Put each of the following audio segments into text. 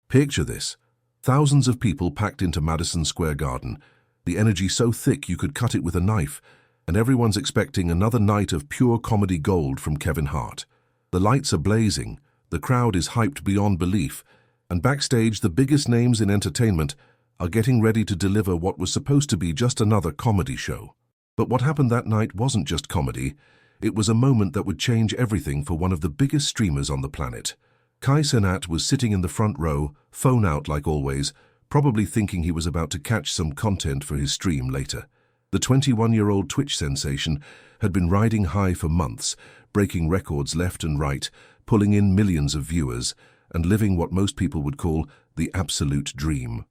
Picture this. Thousands of people packed into Madison Square Garden, the energy so thick you could cut it with a knife, and everyone's expecting another night of pure comedy gold from Kevin Hart. The lights are blazing, the crowd is hyped beyond belief, and backstage the biggest names in entertainment are getting ready to deliver what was supposed to be just another comedy show. But what happened that night wasn't just comedy, it was a moment that would change everything for one of the biggest streamers on the planet. Cenat was sitting in the front row, phone out like always, probably thinking he was about to catch some content for his stream later. The 21-year-old Twitch sensation had been riding high for months, breaking records left and right, pulling in millions of viewers, and living what most people would call the absolute dream.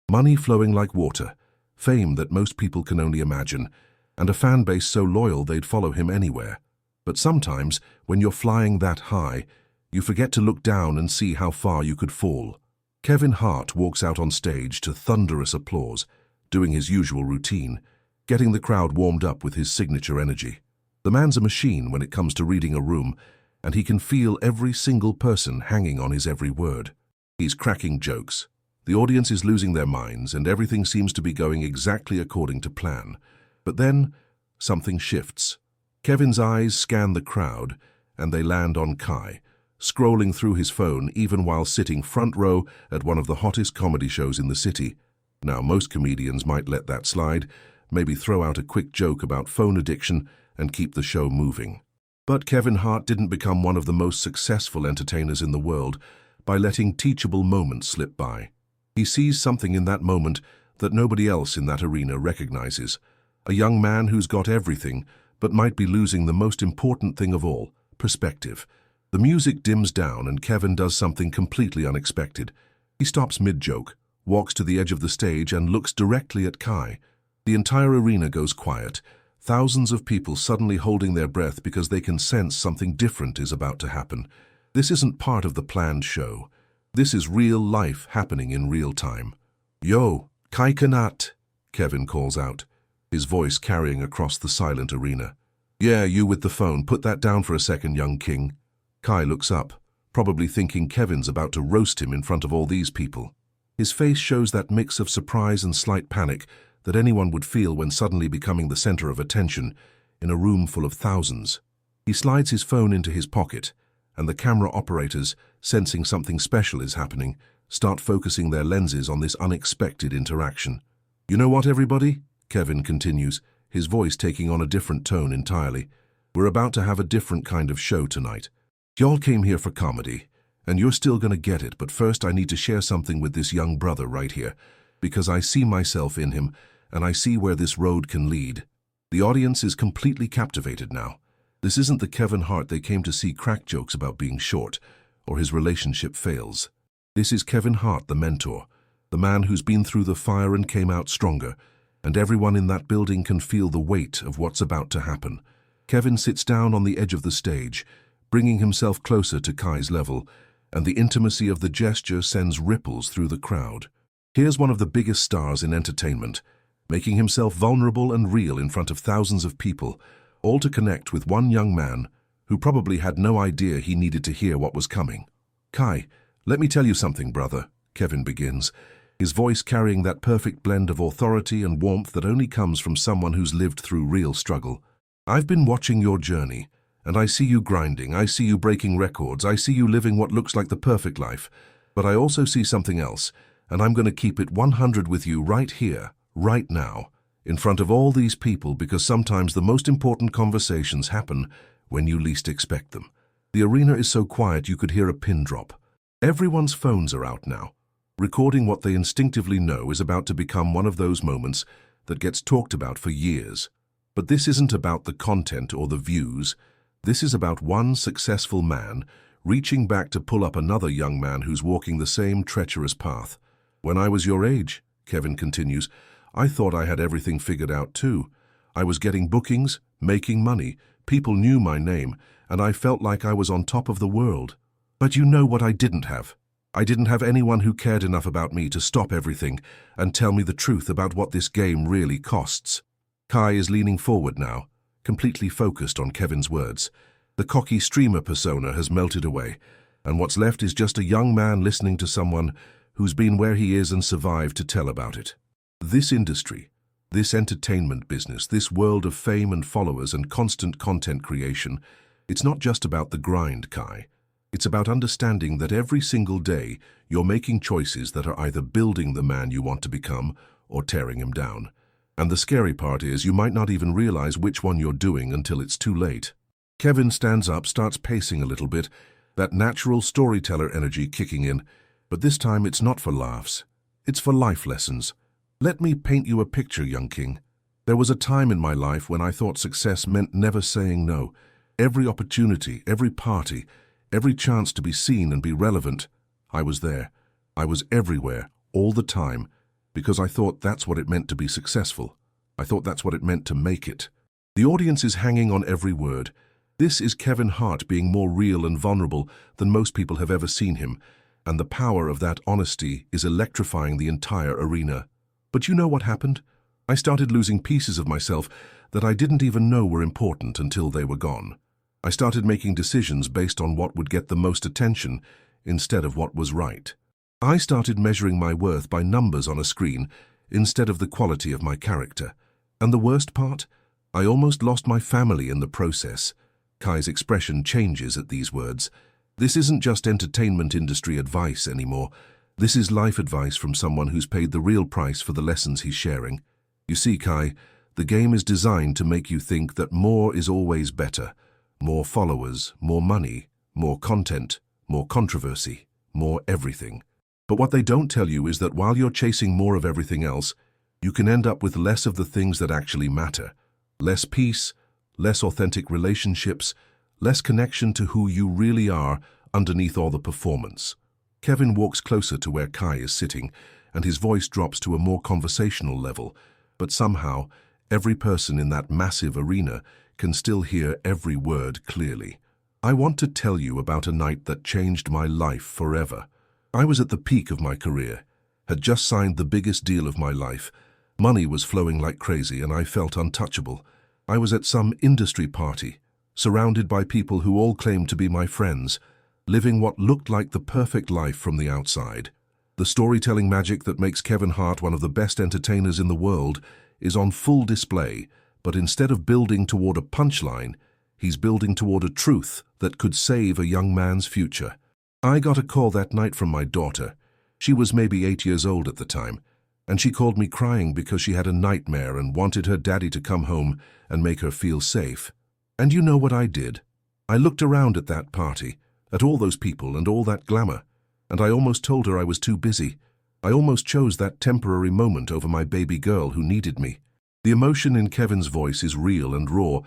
Money flowing like water, fame that most people can only imagine, and a fan base so loyal they'd follow him anywhere. But sometimes, when you're flying that high, you forget to look down and see how far you could fall. Kevin Hart walks out on stage to thunderous applause, doing his usual routine, getting the crowd warmed up with his signature energy. The man's a machine when it comes to reading a room, and he can feel every single person hanging on his every word. He's cracking jokes. The audience is losing their minds, and everything seems to be going exactly according to plan. But then, something shifts. Kevin's eyes scan the crowd, and they land on Kai, scrolling through his phone even while sitting front row at one of the hottest comedy shows in the city. Now, most comedians might let that slide, maybe throw out a quick joke about phone addiction and keep the show moving. But Kevin Hart didn't become one of the most successful entertainers in the world by letting teachable moments slip by. He sees something in that moment that nobody else in that arena recognizes. A young man who's got everything, but might be losing the most important thing of all, perspective. The music dims down and Kevin does something completely unexpected. He stops mid-joke, walks to the edge of the stage and looks directly at Kai. The entire arena goes quiet, thousands of people suddenly holding their breath because they can sense something different is about to happen. This isn't part of the planned show. This is real life happening in real time. "Yo, Kai Cenat," Kevin calls out, his voice carrying across the silent arena. "Yeah, you with the phone, put that down for a second, young king." Kai looks up, probably thinking Kevin's about to roast him in front of all these people. His face shows that mix of surprise and slight panic that anyone would feel when suddenly becoming the center of attention in a room full of thousands. He slides his phone into his pocket, and the camera operators, sensing something special is happening, start focusing their lenses on this unexpected interaction. "You know what, everybody?" Kevin continues, his voice taking on a different tone entirely. "We're about to have a different kind of show tonight. Y'all came here for comedy, and you're still gonna get it, but first I need to share something with this young brother right here, because I see myself in him, and I see where this road can lead." The audience is completely captivated now. This isn't the Kevin Hart they came to see crack jokes about being short, or his relationship fails. This is Kevin Hart, the mentor, the man who's been through the fire and came out stronger, and everyone in that building can feel the weight of what's about to happen. Kevin sits down on the edge of the stage, bringing himself closer to Kai's level, and the intimacy of the gesture sends ripples through the crowd. Here's one of the biggest stars in entertainment, making himself vulnerable and real in front of thousands of people, all to connect with one young man who probably had no idea he needed to hear what was coming. "Kai, let me tell you something, brother," Kevin begins, his voice carrying that perfect blend of authority and warmth that only comes from someone who's lived through real struggle. "I've been watching your journey, and I see you grinding, I see you breaking records, I see you living what looks like the perfect life, but I also see something else, and I'm going to keep it 100 with you right here, right now, in front of all these people, because sometimes the most important conversations happen when you least expect them." The arena is so quiet you could hear a pin drop. Everyone's phones are out now, recording what they instinctively know is about to become one of those moments that gets talked about for years. But this isn't about the content or the views. This is about one successful man reaching back to pull up another young man who's walking the same treacherous path. "When I was your age," Kevin continues, "I thought I had everything figured out too. I was getting bookings, making money, people knew my name, and I felt like I was on top of the world. But you know what I didn't have? I didn't have anyone who cared enough about me to stop everything and tell me the truth about what this game really costs." Kai is leaning forward now, completely focused on Kevin's words. The cocky streamer persona has melted away, and what's left is just a young man listening to someone who's been where he is and survived to tell about it. This industry, this entertainment business, this world of fame and followers and constant content creation, it's not just about the grind, Kai. It's about understanding that every single day you're making choices that are either building the man you want to become or tearing him down. And the scary part is you might not even realize which one you're doing until it's too late. Kevin stands up, starts pacing a little bit, that natural storyteller energy kicking in, but this time it's not for laughs. It's for life lessons. Let me paint you a picture, young king. There was a time in my life when I thought success meant never saying no. Every opportunity, every party, every chance to be seen and be relevant, I was there. I was everywhere, all the time, because I thought that's what it meant to be successful. I thought that's what it meant to make it. The audience is hanging on every word. This is Kevin Hart being more real and vulnerable than most people have ever seen him, and the power of that honesty is electrifying the entire arena. But you know what happened? I started losing pieces of myself that I didn't even know were important until they were gone. I started making decisions based on what would get the most attention instead of what was right. I started measuring my worth by numbers on a screen instead of the quality of my character. And the worst part? I almost lost my family in the process. Kai's expression changes at these words. This isn't just entertainment industry advice anymore. This is life advice from someone who's paid the real price for the lessons he's sharing. You see, Kai, the game is designed to make you think that more is always better. More followers, more money, more content, more controversy, more everything. But what they don't tell you is that while you're chasing more of everything else, you can end up with less of the things that actually matter. Less peace, less authentic relationships, less connection to who you really are underneath all the performance. Kevin walks closer to where Kai is sitting, and his voice drops to a more conversational level, but somehow, every person in that massive arena can still hear every word clearly. I want to tell you about a night that changed my life forever. I was at the peak of my career, had just signed the biggest deal of my life. Money was flowing like crazy and I felt untouchable. I was at some industry party, surrounded by people who all claimed to be my friends, living what looked like the perfect life from the outside. The storytelling magic that makes Kevin Hart one of the best entertainers in the world is on full display, but instead of building toward a punchline, he's building toward a truth that could save a young man's future. I got a call that night from my daughter. She was maybe 8 years old at the time, and she called me crying because she had a nightmare and wanted her daddy to come home and make her feel safe. And you know what I did? I looked around at that party, at all those people and all that glamour, and I almost told her I was too busy. I almost chose that temporary moment over my baby girl who needed me. The emotion in Kevin's voice is real and raw,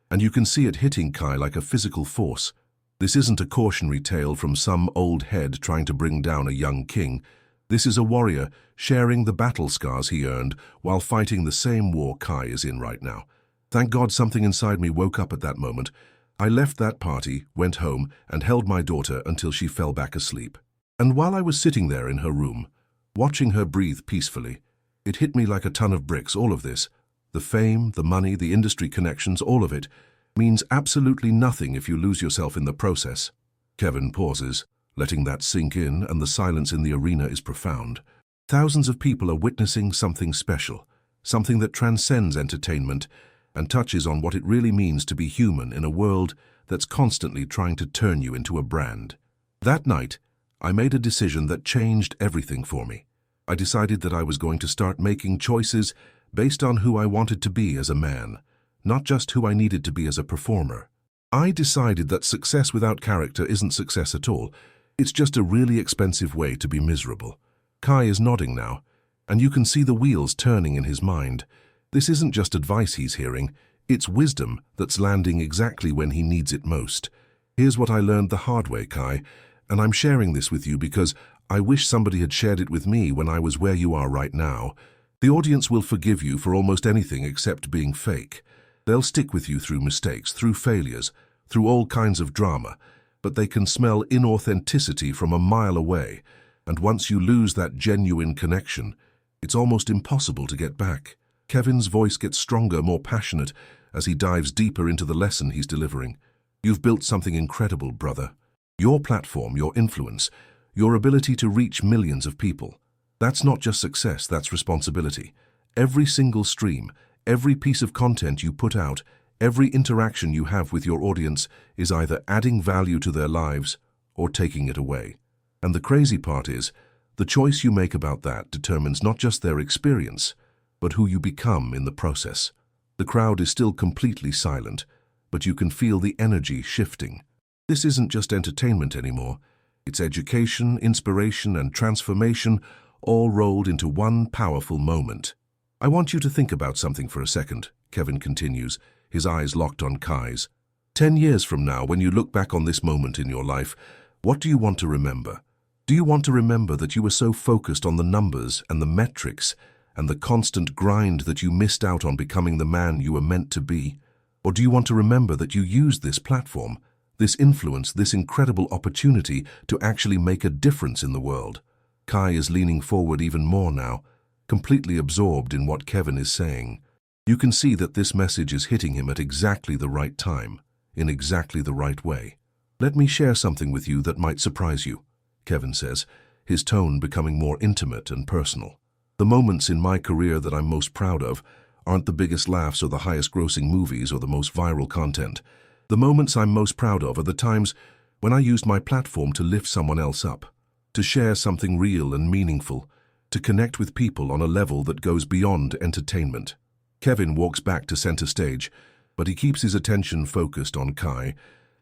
and you can see it hitting Kai like a physical force. This isn't a cautionary tale from some old head trying to bring down a young king. This is a warrior sharing the battle scars he earned while fighting the same war Kai is in right now. Thank God something inside me woke up at that moment. I left that party, went home, and held my daughter until she fell back asleep. And while I was sitting there in her room, watching her breathe peacefully, it hit me like a ton of bricks, all of this. The fame, the money, the industry connections, all of it, means absolutely nothing if you lose yourself in the process. Kevin pauses, letting that sink in, and the silence in the arena is profound. Thousands of people are witnessing something special, something that transcends entertainment and touches on what it really means to be human in a world that's constantly trying to turn you into a brand. That night, I made a decision that changed everything for me. I decided that I was going to start making choices based on who I wanted to be as a man, not just who I needed to be as a performer. I decided that success without character isn't success at all. It's just a really expensive way to be miserable. Kai is nodding now, and you can see the wheels turning in his mind. This isn't just advice he's hearing, it's wisdom that's landing exactly when he needs it most. Here's what I learned the hard way, Kai, and I'm sharing this with you because I wish somebody had shared it with me when I was where you are right now. The audience will forgive you for almost anything except being fake. They'll stick with you through mistakes, through failures, through all kinds of drama, but they can smell inauthenticity from a mile away, and once you lose that genuine connection, it's almost impossible to get back. Kevin's voice gets stronger, more passionate, as he dives deeper into the lesson he's delivering. You've built something incredible, brother. Your platform, your influence, your ability to reach millions of people. That's not just success, that's responsibility. Every single stream, every piece of content you put out, every interaction you have with your audience is either adding value to their lives or taking it away. And the crazy part is, the choice you make about that determines not just their experience, but who you become in the process. The crowd is still completely silent, but you can feel the energy shifting. This isn't just entertainment anymore. It's education, inspiration, and transformation all rolled into one powerful moment. I want you to think about something for a second, Kevin continues, his eyes locked on Kai's. 10 years from now, when you look back on this moment in your life, what do you want to remember? Do you want to remember that you were so focused on the numbers and the metrics and the constant grind that you missed out on becoming the man you were meant to be? Or do you want to remember that you used this platform, this influence, this incredible opportunity to actually make a difference in the world? Kai is leaning forward even more now, completely absorbed in what Kevin is saying. You can see that this message is hitting him at exactly the right time, in exactly the right way. Let me share something with you that might surprise you, Kevin says, his tone becoming more intimate and personal. The moments in my career that I'm most proud of aren't the biggest laughs or the highest grossing movies or the most viral content. The moments I'm most proud of are the times when I used my platform to lift someone else up, to share something real and meaningful, to connect with people on a level that goes beyond entertainment. Kevin walks back to center stage, but he keeps his attention focused on Kai,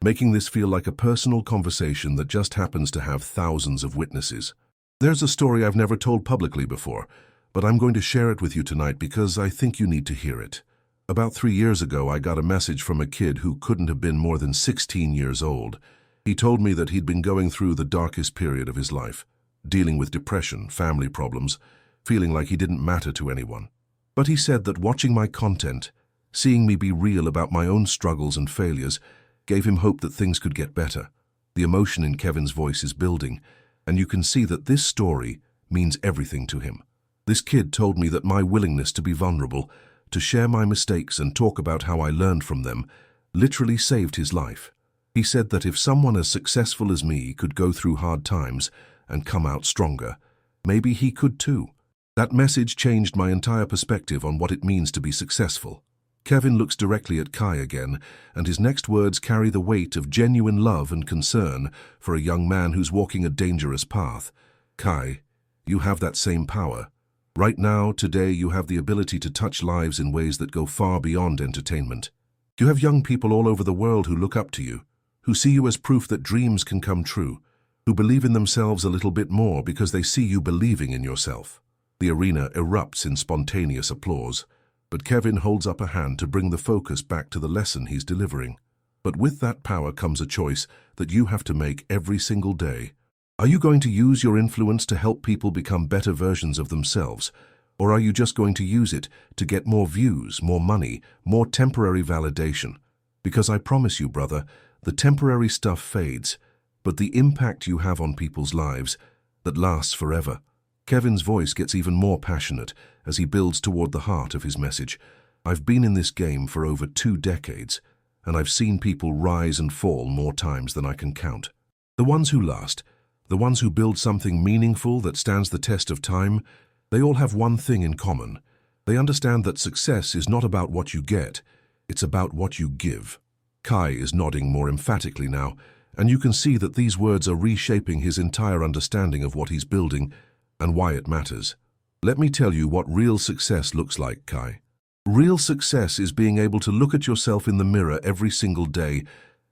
making this feel like a personal conversation that just happens to have thousands of witnesses. There's a story I've never told publicly before, but I'm going to share it with you tonight because I think you need to hear it. About 3 years ago, I got a message from a kid who couldn't have been more than 16 years old. He told me that he'd been going through the darkest period of his life, dealing with depression, family problems, feeling like he didn't matter to anyone. But he said that watching my content, seeing me be real about my own struggles and failures, gave him hope that things could get better. The emotion in Kevin's voice is building, and you can see that this story means everything to him. This kid told me that my willingness to be vulnerable, to share my mistakes and talk about how I learned from them, literally saved his life. He said that if someone as successful as me could go through hard times and come out stronger, maybe he could too. That message changed my entire perspective on what it means to be successful. Kevin looks directly at Kai again, and his next words carry the weight of genuine love and concern for a young man who's walking a dangerous path. Kai, you have that same power. Right now, today, you have the ability to touch lives in ways that go far beyond entertainment. You have young people all over the world who look up to you, who see you as proof that dreams can come true, who believe in themselves a little bit more because they see you believing in yourself. The arena erupts in spontaneous applause, but Kevin holds up a hand to bring the focus back to the lesson he's delivering. But with that power comes a choice that you have to make every single day. Are you going to use your influence to help people become better versions of themselves? Or are you just going to use it to get more views, more money, more temporary validation? Because I promise you, brother, the temporary stuff fades, but the impact you have on people's lives, that lasts forever. Kevin's voice gets even more passionate as he builds toward the heart of his message. I've been in this game for over 2 decades, and I've seen people rise and fall more times than I can count. The ones who last, the ones who build something meaningful that stands the test of time, they all have one thing in common. They understand that success is not about what you get, it's about what you give. Kai is nodding more emphatically now, and you can see that these words are reshaping his entire understanding of what he's building and why it matters. Let me tell you what real success looks like, Kai. Real success is being able to look at yourself in the mirror every single day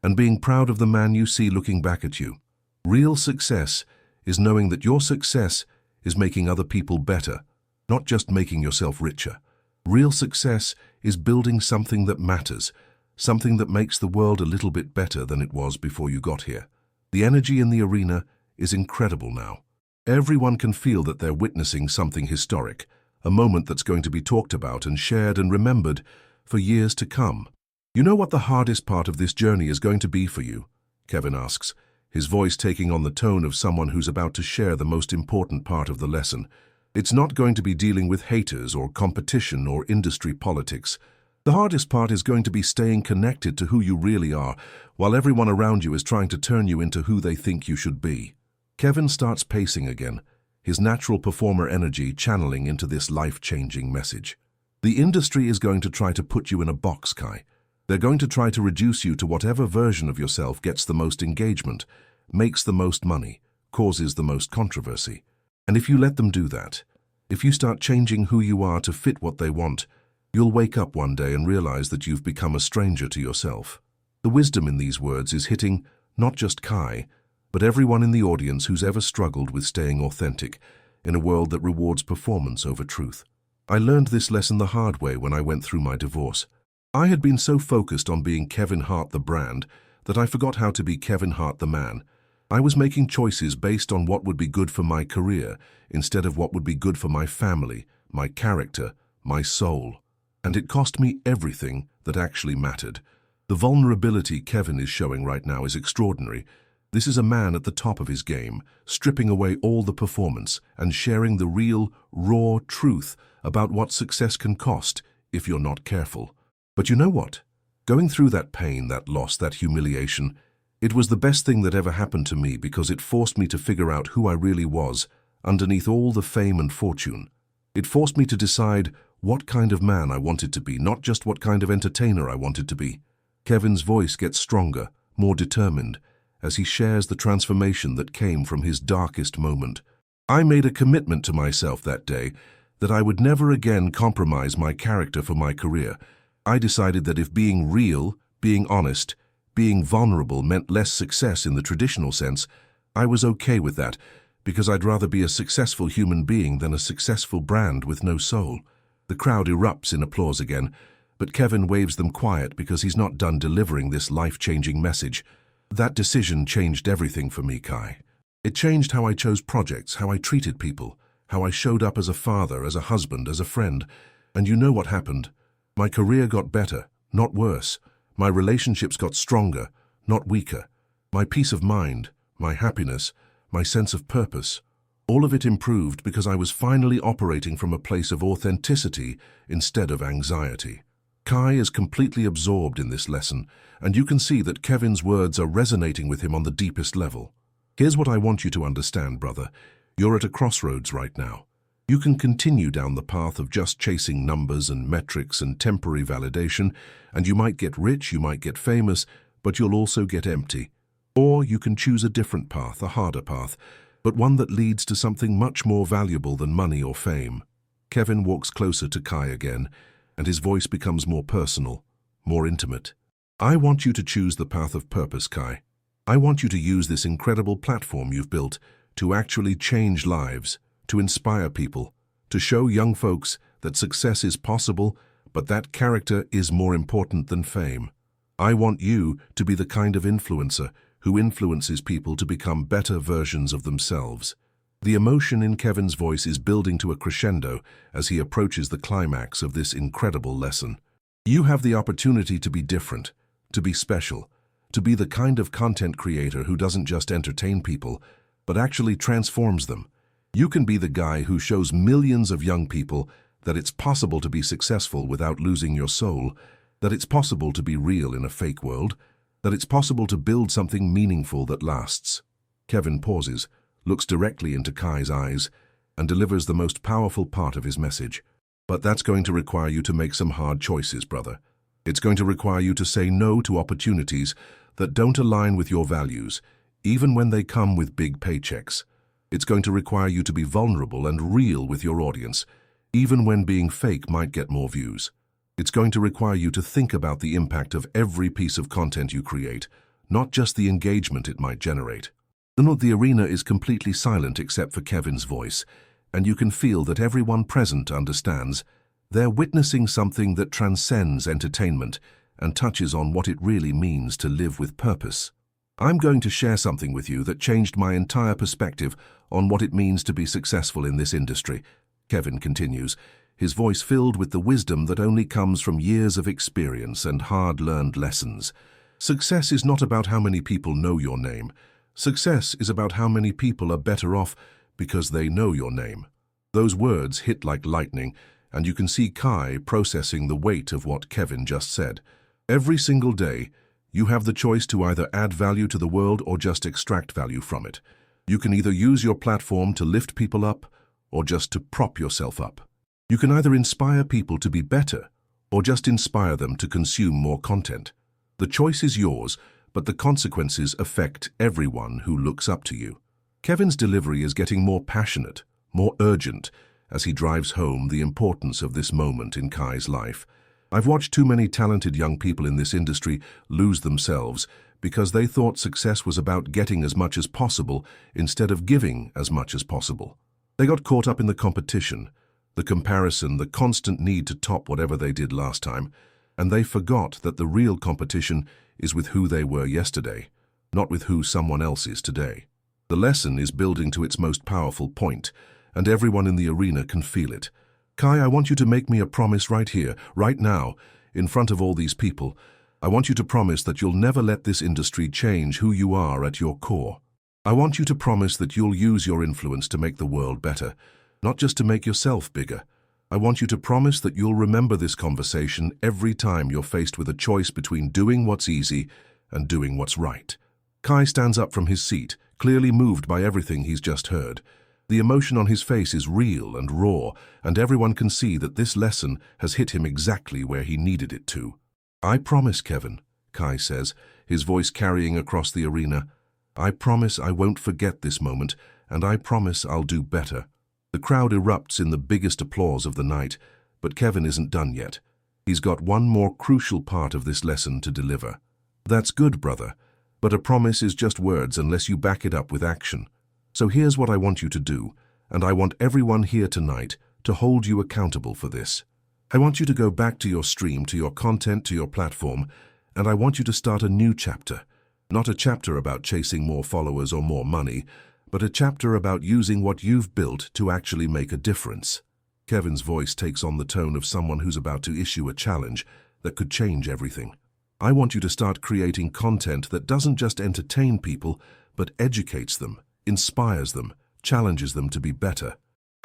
and being proud of the man you see looking back at you. Real success is knowing that your success is making other people better, not just making yourself richer. Real success is building something that matters, something that makes the world a little bit better than it was before you got here. The energy in the arena is incredible now. Everyone can feel that they're witnessing something historic, a moment that's going to be talked about and shared and remembered for years to come. You know what the hardest part of this journey is going to be for you? Kevin asks, his voice taking on the tone of someone who's about to share the most important part of the lesson. It's not going to be dealing with haters or competition or industry politics. The hardest part is going to be staying connected to who you really are, while everyone around you is trying to turn you into who they think you should be. Kevin starts pacing again, his natural performer energy channeling into this life-changing message. The industry is going to try to put you in a box, Kai. They're going to try to reduce you to whatever version of yourself gets the most engagement, makes the most money, causes the most controversy. And if you let them do that, if you start changing who you are to fit what they want, you'll wake up one day and realize that you've become a stranger to yourself. The wisdom in these words is hitting not just Kai, but everyone in the audience who's ever struggled with staying authentic in a world that rewards performance over truth. I learned this lesson the hard way when I went through my divorce. I had been so focused on being Kevin Hart the brand that I forgot how to be Kevin Hart the man. I was making choices based on what would be good for my career instead of what would be good for my family, my character, my soul. And it cost me everything that actually mattered. The vulnerability Kevin is showing right now is extraordinary. This is a man at the top of his game, stripping away all the performance and sharing the real, raw truth about what success can cost if you're not careful. But you know what? Going through that pain, that loss, that humiliation, it was the best thing that ever happened to me because it forced me to figure out who I really was underneath all the fame and fortune. It forced me to decide what kind of man I wanted to be, not just what kind of entertainer I wanted to be. Kevin's voice gets stronger, more determined, as he shares the transformation that came from his darkest moment. I made a commitment to myself that day that I would never again compromise my character for my career. I decided that if being real, being honest, being vulnerable meant less success in the traditional sense, I was okay with that, because I'd rather be a successful human being than a successful brand with no soul. The crowd erupts in applause again, but Kevin waves them quiet because he's not done delivering this life-changing message. That decision changed everything for me, Kai. It changed how I chose projects, how I treated people, how I showed up as a father, as a husband, as a friend. And you know what happened? My career got better, not worse. My relationships got stronger, not weaker. My peace of mind, my happiness, my sense of purpose, all of it improved because I was finally operating from a place of authenticity instead of anxiety. Kai is completely absorbed in this lesson, and you can see that Kevin's words are resonating with him on the deepest level. Here's what I want you to understand, brother. You're at a crossroads right now. You can continue down the path of just chasing numbers and metrics and temporary validation, and you might get rich, you might get famous, but you'll also get empty. Or you can choose a different path, a harder path, but one that leads to something much more valuable than money or fame. Kevin walks closer to Kai again, and his voice becomes more personal, more intimate. I want you to choose the path of purpose, Kai. I want you to use this incredible platform you've built to actually change lives, to inspire people, to show young folks that success is possible, but that character is more important than fame. I want you to be the kind of influencer who influences people to become better versions of themselves. The emotion in Kevin's voice is building to a crescendo as he approaches the climax of this incredible lesson. You have the opportunity to be different, to be special, to be the kind of content creator who doesn't just entertain people, but actually transforms them. You can be the guy who shows millions of young people that it's possible to be successful without losing your soul, that it's possible to be real in a fake world, that it's possible to build something meaningful that lasts. Kevin pauses, looks directly into Kai's eyes, and delivers the most powerful part of his message. But that's going to require you to make some hard choices, brother. It's going to require you to say no to opportunities that don't align with your values, even when they come with big paychecks. It's going to require you to be vulnerable and real with your audience, even when being fake might get more views. It's going to require you to think about the impact of every piece of content you create, not just the engagement it might generate. The arena is completely silent except for Kevin's voice, and you can feel that everyone present understands they're witnessing something that transcends entertainment and touches on what it really means to live with purpose. I'm going to share something with you that changed my entire perspective on what it means to be successful in this industry, Kevin continues, his voice filled with the wisdom that only comes from years of experience and hard-learned lessons. Success is not about how many people know your name. Success is about how many people are better off because they know your name. Those words hit like lightning, and you can see Kai processing the weight of what Kevin just said. Every single day, you have the choice to either add value to the world or just extract value from it. You can either use your platform to lift people up or just to prop yourself up. You can either inspire people to be better or just inspire them to consume more content. The choice is yours, but the consequences affect everyone who looks up to you. Kevin's delivery is getting more passionate, more urgent, as he drives home the importance of this moment in Kai's life. I've watched too many talented young people in this industry lose themselves because they thought success was about getting as much as possible instead of giving as much as possible. They got caught up in the competition, the comparison, the constant need to top whatever they did last time, and they forgot that the real competition is with who they were yesterday, not with who someone else is today. The lesson is building to its most powerful point, and everyone in the arena can feel it. Kai, I want you to make me a promise right here, right now, in front of all these people. I want you to promise that you'll never let this industry change who you are at your core. I want you to promise that you'll use your influence to make the world better, not just to make yourself bigger. I want you to promise that you'll remember this conversation every time you're faced with a choice between doing what's easy and doing what's right. Kai stands up from his seat, clearly moved by everything he's just heard. The emotion on his face is real and raw, and everyone can see that this lesson has hit him exactly where he needed it to. I promise, Kevin, Kai says, his voice carrying across the arena. I promise I won't forget this moment, and I promise I'll do better. The crowd erupts in the biggest applause of the night, but Kevin isn't done yet. He's got one more crucial part of this lesson to deliver. That's good, brother, but a promise is just words unless you back it up with action. So here's what I want you to do, and I want everyone here tonight to hold you accountable for this. I want you to go back to your stream, to your content, to your platform, and I want you to start a new chapter. Not a chapter about chasing more followers or more money, but a chapter about using what you've built to actually make a difference. Kevin's voice takes on the tone of someone who's about to issue a challenge that could change everything. I want you to start creating content that doesn't just entertain people, but educates them, inspires them, challenges them to be better.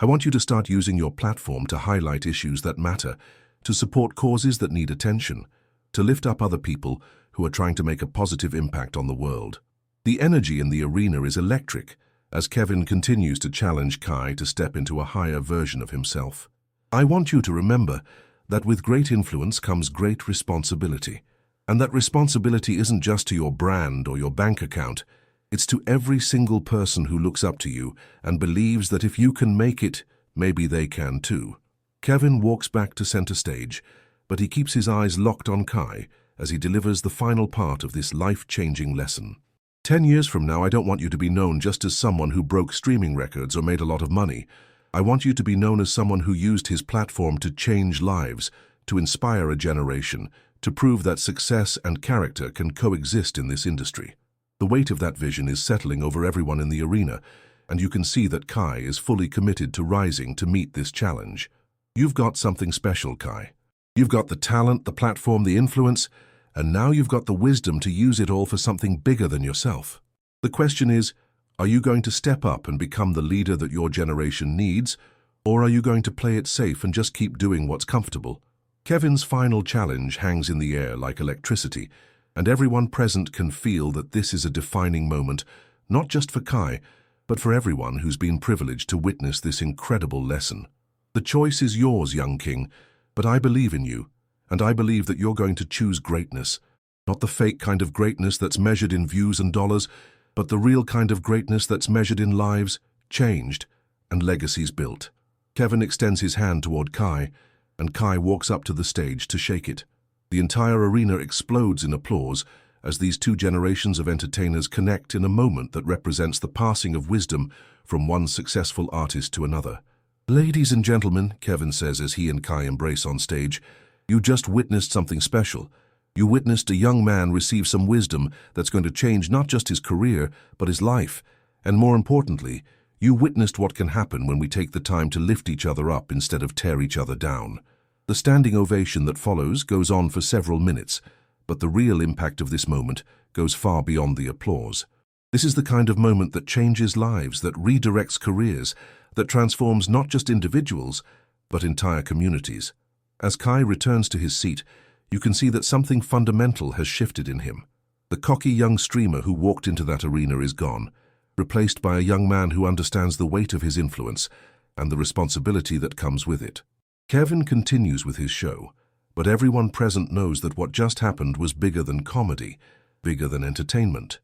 I want you to start using your platform to highlight issues that matter, to support causes that need attention, to lift up other people who are trying to make a positive impact on the world. The energy in the arena is electric, as Kevin continues to challenge Kai to step into a higher version of himself. I want you to remember that with great influence comes great responsibility, and that responsibility isn't just to your brand or your bank account. It's to every single person who looks up to you and believes that if you can make it, maybe they can too. Kevin walks back to center stage, but he keeps his eyes locked on Kai as he delivers the final part of this life-changing lesson. 10 years from now, I don't want you to be known just as someone who broke streaming records or made a lot of money. I want you to be known as someone who used his platform to change lives, to inspire a generation, to prove that success and character can coexist in this industry. The weight of that vision is settling over everyone in the arena, and you can see that Kai is fully committed to rising to meet this challenge. You've got something special, Kai. You've got the talent, the platform, the influence, and now you've got the wisdom to use it all for something bigger than yourself. The question is, are you going to step up and become the leader that your generation needs, or are you going to play it safe and just keep doing what's comfortable? Kevin's final challenge hangs in the air like electricity, and everyone present can feel that this is a defining moment, not just for Kai, but for everyone who's been privileged to witness this incredible lesson. The choice is yours, young king, but I believe in you. And I believe that you're going to choose greatness, not the fake kind of greatness that's measured in views and dollars, but the real kind of greatness that's measured in lives changed and legacies built. Kevin extends his hand toward Kai, and Kai walks up to the stage to shake it. The entire arena explodes in applause as these two generations of entertainers connect in a moment that represents the passing of wisdom from one successful artist to another. Ladies and gentlemen, Kevin says as he and Kai embrace on stage, you just witnessed something special. You witnessed a young man receive some wisdom that's going to change not just his career, but his life. And more importantly, you witnessed what can happen when we take the time to lift each other up instead of tear each other down. The standing ovation that follows goes on for several minutes, but the real impact of this moment goes far beyond the applause. This is the kind of moment that changes lives, that redirects careers, that transforms not just individuals, but entire communities. As Kai returns to his seat, you can see that something fundamental has shifted in him. The cocky young streamer who walked into that arena is gone. replaced by a young man who understands the weight of his influence and the responsibility that comes with it. Kevin continues with his show, but everyone present knows that what just happened was bigger than comedy, bigger than entertainment,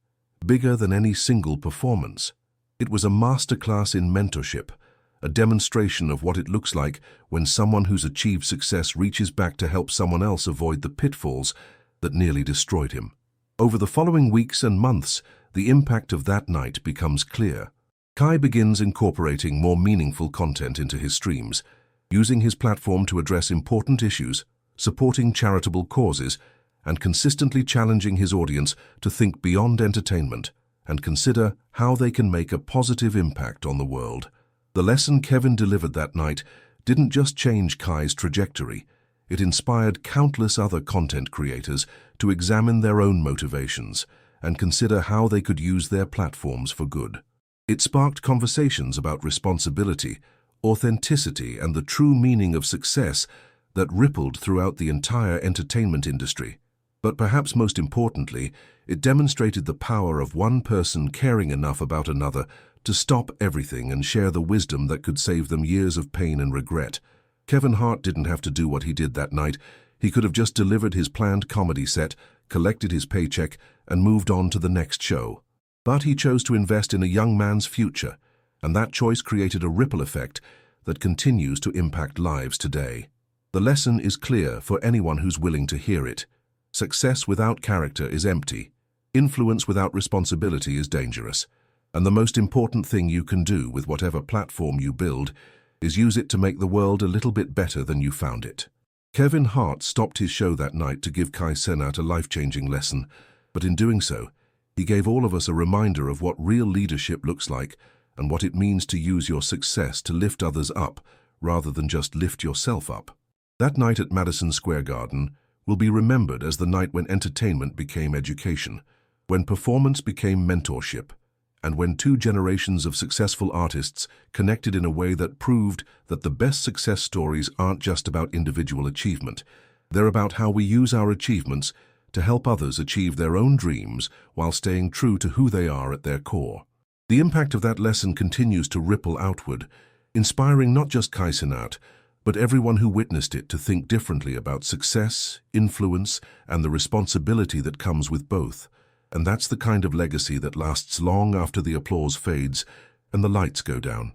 bigger than any single performance. It was a masterclass in mentorship, a demonstration of what it looks like when someone who's achieved success reaches back to help someone else avoid the pitfalls that nearly destroyed him. Over the following weeks and months, the impact of that night becomes clear. Kai begins incorporating more meaningful content into his streams, using his platform to address important issues, supporting charitable causes, and consistently challenging his audience to think beyond entertainment and consider how they can make a positive impact on the world. The lesson Kevin delivered that night didn't just change Kai's trajectory, it inspired countless other content creators to examine their own motivations and consider how they could use their platforms for good. It sparked conversations about responsibility, authenticity, and the true meaning of success that rippled throughout the entire entertainment industry. But perhaps most importantly, it demonstrated the power of one person caring enough about another to stop everything and share the wisdom that could save them years of pain and regret. Kevin Hart didn't have to do what he did that night. He could have just delivered his planned comedy set, collected his paycheck, and moved on to the next show. But he chose to invest in a young man's future, and that choice created a ripple effect that continues to impact lives today. The lesson is clear for anyone who's willing to hear it. Success without character is empty. Influence without responsibility is dangerous. And the most important thing you can do with whatever platform you build is use it to make the world a little bit better than you found it. Kevin Hart stopped his show that night to give Cenat a life-changing lesson, but in doing so, he gave all of us a reminder of what real leadership looks like and what it means to use your success to lift others up rather than just lift yourself up. That night at Madison Square Garden will be remembered as the night when entertainment became education, when performance became mentorship, and when two generations of successful artists connected in a way that proved that the best success stories aren't just about individual achievement. They're about how we use our achievements to help others achieve their own dreams while staying true to who they are at their core. The impact of that lesson continues to ripple outward, inspiring not just Cenat, but everyone who witnessed it to think differently about success, influence, and the responsibility that comes with both. And that's the kind of legacy that lasts long after the applause fades and the lights go down.